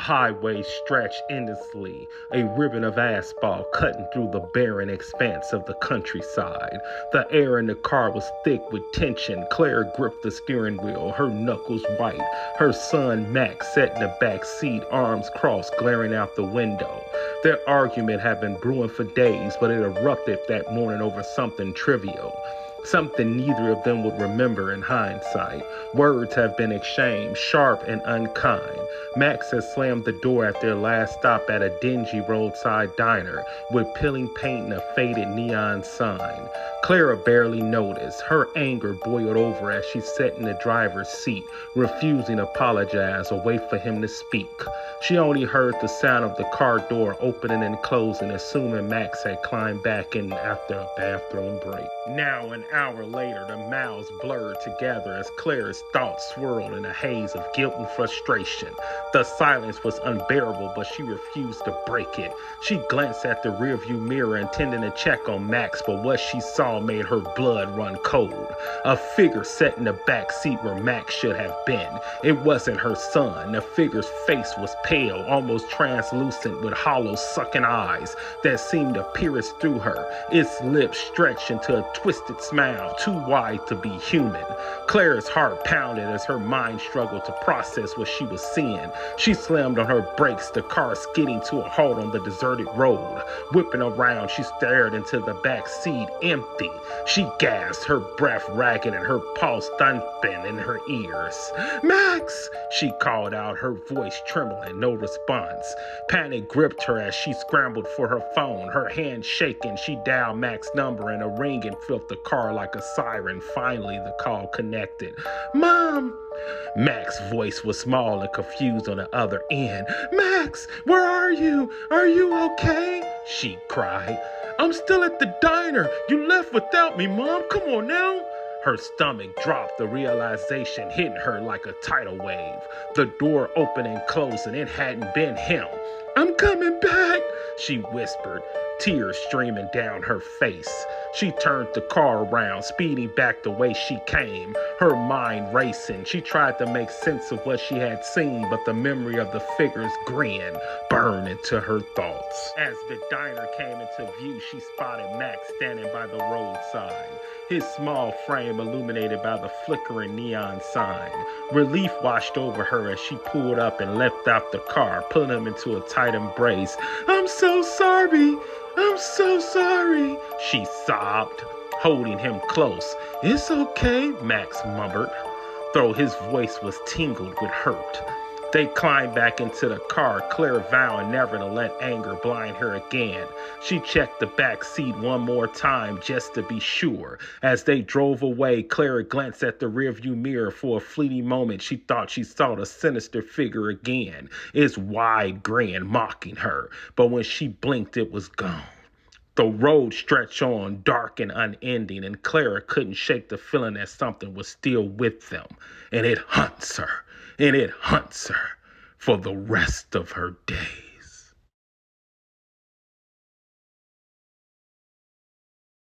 highway stretched endlessly, a ribbon of asphalt cutting through the barren expanse of the countryside. The air in the car was thick with tension. Claire gripped the steering wheel, her knuckles white. Her son, Max, sat in the back seat, arms crossed, glaring out the window. Their argument had been brewing for days, but it erupted that morning over something trivial. Something neither of them would remember in hindsight. Words have been exchanged, sharp and unkind. Max has slammed the door at their last stop at a dingy roadside diner with peeling paint and a faded neon sign. Clara barely noticed. Her anger boiled over as she sat in the driver's seat, refusing to apologize or wait for him to speak. She only heard the sound of the car door opening and closing, assuming Max had climbed back in after a bathroom break. Now, an hour later, the miles blurred together as Claire's thoughts swirled in a haze of guilt and frustration. The silence was unbearable, but she refused to break it. She glanced at the rearview mirror, intending to check on Max, but what she saw made her blood run cold. A figure sat in the back seat where Max should have been. It wasn't her son. The figure's face was pale, almost translucent, with hollow, sucking eyes that seemed to pierce through her. Its lips stretched into a twisted smile, too wide to be human. Claire's heart pounded as her mind struggled to process what she was seeing. She slammed on her brakes, the car skidding to a halt on the deserted road. Whipping around, she stared into the back seat, empty. She gasped, her breath ragged and her pulse thumping in her ears. "Max!" she called out, her voice trembling, no response. Panic gripped her as she scrambled for her phone, her hand shaking. She dialed Max's number and a ringing filled the car like a siren. Finally, the call connected. "Mom!" Max's voice was small and confused on the other end. "Max, where are you? Are you okay?" she cried. "I'm still at the diner. You left without me, Mom. Come on now." Her stomach dropped, the realization hitting her like a tidal wave. The door opened and closed, and it hadn't been him. "I'm coming back," she whispered, tears streaming down her face. She turned the car around, speeding back the way she came, her mind racing. She tried to make sense of what she had seen, but the memory of the figure's grin burned into her thoughts. As the diner came into view, she spotted Max standing by the roadside, his small frame illuminated by the flickering neon sign. Relief washed over her as she pulled up and leapt out the car, pulling him into a tight embrace. "I'm so sorry. I'm so sorry," she sobbed, holding him close. "It's okay," Max murmured, though his voice was tingled with hurt. They climbed back into the car, Claire vowing never to let anger blind her again. She checked the back seat one more time just to be sure. As they drove away, Claire glanced at the rearview mirror. For a fleeting moment, she thought she saw the sinister figure again, its wide grin mocking her. But when she blinked, it was gone. The road stretched on, dark and unending, and Clara couldn't shake the feeling that something was still with them. And it hunts her for the rest of her days.